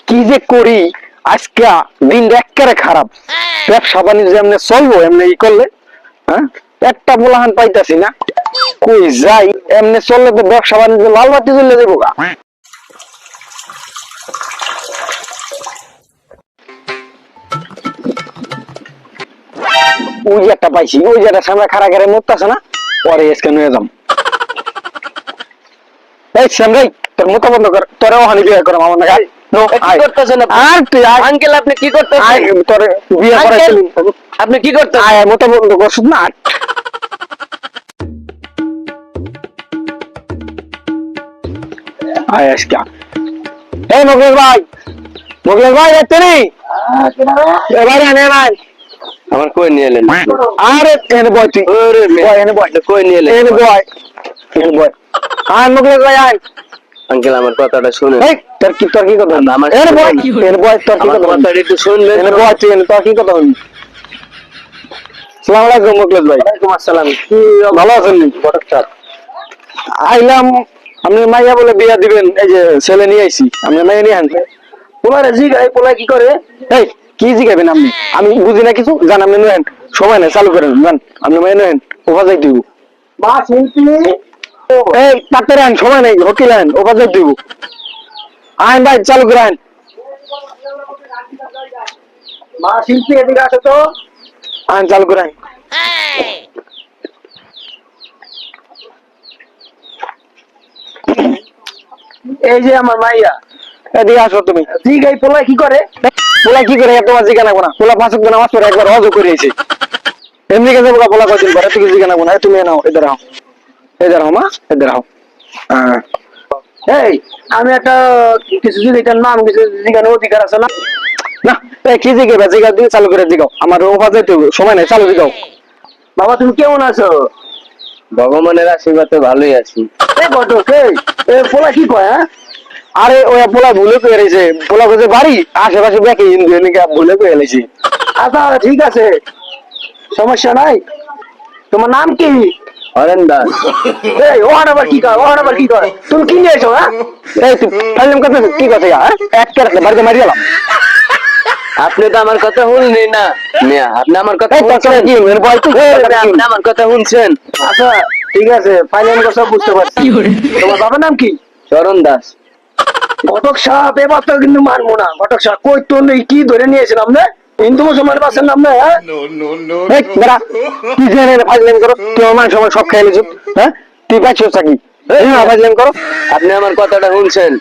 কি যে করি আজকে দিনটা একেবারে খারাপ। ব্যবসা বাণিজ্য এমনি চলবো এমনি ই করলে, হ্যাঁ একটা বলাহান পাইতাছি না, কই যাই এমনি চললে তো ব্যবসা বাণিজ্য লাল বাতি জ্বলে দেবো গা। ওই যে একটা পাইছি, ওই যে একটা সামনে খাড়া করে মুক্তাছে না, পরে এসকে নিয়ে যাম। এই সামনে তোর মুখ বন্ধ কর, তোরে ওখানে বিয়ে করো আমার নাকি। আপনি কি করতেছেন? মোটা বন্ধ করছ না। এই মোগলের ভাই, মোগলের ভাই যাচ্ছে নি এবারে আনে ভাই। আমার কই নিয়ে এলেন? আরে এনে বয়, তুই এনে বয়, কই নিয়ে এলেন? এনে বয়, এনে বয়। আয় মোগলের ভাই আয়। আঙ্কেল আমার কথাটা শুনেন। তোর কি কথা? আমার এনে বয়, এনে বয়, তোর কি কথা? কথাটা একটু শুনবেন। এনে বয়, তুই এনে তোর কি কথা? সালাম আলাইকুম মোগলের ভাই। ওয়ালাইকুম আসসালাম। ভালো আছেন? আইলাম, আপনি মাইয়া বলে বিয়া দিবেন, এই যে ছেলে নিয়ে আইছি, আপনি মাইয়া নিয়ে আনতে। পোলারে জিগাই, পোলা কি করে? এই কি জিগাবেন আপনি? আমি বুঝি না কিছু, জান আপনি নেন, সময় নেই, চালু করেন, জান আপনি মাইয়া নেন, ওপা যাই দিব। মা শিল্পী, এই তাড়াতাড়ি আন, সময় নেই, হোটেল আন, ওপা যাই দিব। আইন ভাই চালু করে আইন। মা শিল্পী এদিকে আসো তো। আইন চালু করে আইন। এই যে আমার মাইয়া। এদিকে আসো তুমি। জিগাই, পোলা কি করে? পোলা কি করে তোমার জিজ্ঞাসা না, পোলা 5 ওয়াক্ত নামাজ পড়ে একবার হজ করেছে, এমনি গেছে পোলা কদিন পরে, তুমি জিজ্ঞাসা না, তুমি নাও, এদের আও, এদের আও মা, এদের আও। এই আমি একটা কিছু জিগাইতাম না, আমি কিছু জিগানোর অধিকার আছে না? না কি জিজ্ঞাসা, জিজ্ঞাসা দিয়ে চালু করে জিগাও, আমার ওপা যাইতে হবে, সময় নেই, চালু জিগাও। বাবা তুমি কেমন আছো? ভগবানের আশীর্বাদে ভালোই আছি। এই ঘটক, এই পোলা কি কয়? হ্যাঁ আরে ওই পোলা ভুলে পেয়ে রয়েছে, পোলা কোথায় বাড়ি আশেপাশে ব্যাকে হিন্দু এদিকে ভুলে পেয়ে এলেছি। আচ্ছা ঠিক আছে, সমস্যা নাই। তোমার নাম কি? হরেন দাস। এই ওহান আবার কি কয়? ওহান আবার কি কয়? তুমি কি নিয়ে এসো? হ্যাঁ এই তুই ফাইলাম কথা কি কথা? এক ক্যারেক্টার বাড়িতে মারি গেলাম। আপনি তো আমার কথা শুনলেন না মিয়া, আপনি আমার কথা শুনছেন? আপনি আমার কথা শুনছেন? আচ্ছা ঠিক আছে, ফাইনাল কথা বুঝতে পারছি। তোমার বাবার নাম কি? চরণ দাস। ঘটক সাহেব এবার তো কিন্তু মানবো না। ঘটক সাহেব কই তো নেই, কি ধরে নিয়েছিলাম না? হিন্দু মুসলমানের বাসের নাম না? হ্যাঁ তুই জেনে ফাইলাম করো, তুই আমার সময় সব খেয়ে নিছিস, হ্যাঁ তুই পাইছিস থাকি ফাইলাম করো। আপনি আমার কথাটা শুনছেন?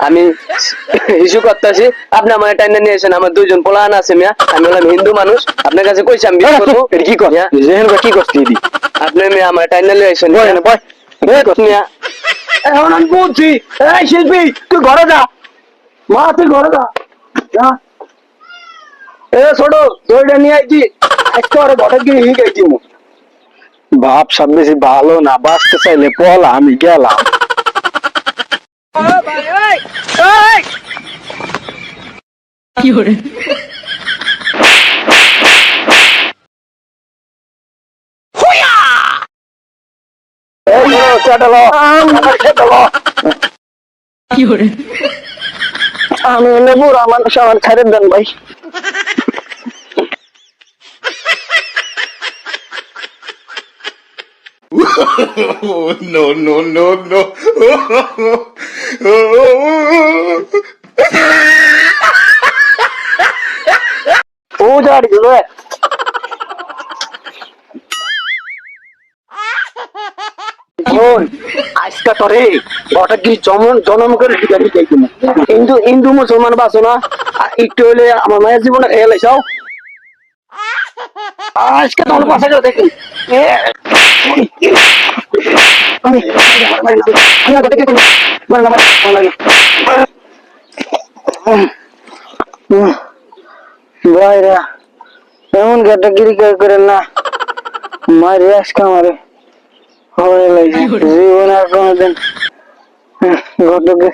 আমি ইস্যু করতেছি, আপনি আমার টাইনা নিয়ে এসেন। আমার 2 জন পোলাহান আছে মিয়া, আমি হলাম হিন্দু মানুষ, আপনার কাছে কইছি আমি বিয়ে করবো। কি কর কি করছিস? আপনি মিয়া আমার টাইনা নিয়ে এসেন। মিয়া এখন আমি বলছি, এই শিল্পী তুই ঘরে যা, মা তুই ঘরে যা, যা। এ ছোট দইটা নিয়ে আইছি, একটু আরে ঘটক গিয়ে হিক আইছি। বাপ সব বেশি ভালো না, বাঁচতে চাইলে পলা, আমি গেলাম। কি করে? কি করে? আমি লেবুর আমার সামান ছাড়ে দেন ভাই। No, no, no, no. ও যার গেলো আজকা তোরে ঘটক কি জনম করে ঠিকানি চাইছি না। হিন্দু মুসলমান বাসো না, একটু হলে আমার মায়ের জীবনে খেয়াল এসাও। আজকে তোমার পাশে দেখি ভাইরা এমন ঘাটাগিরি করেন না, মারি আজকে আমারে হয়ে লাগছে জীবন আর কোনোদিন ঘটকে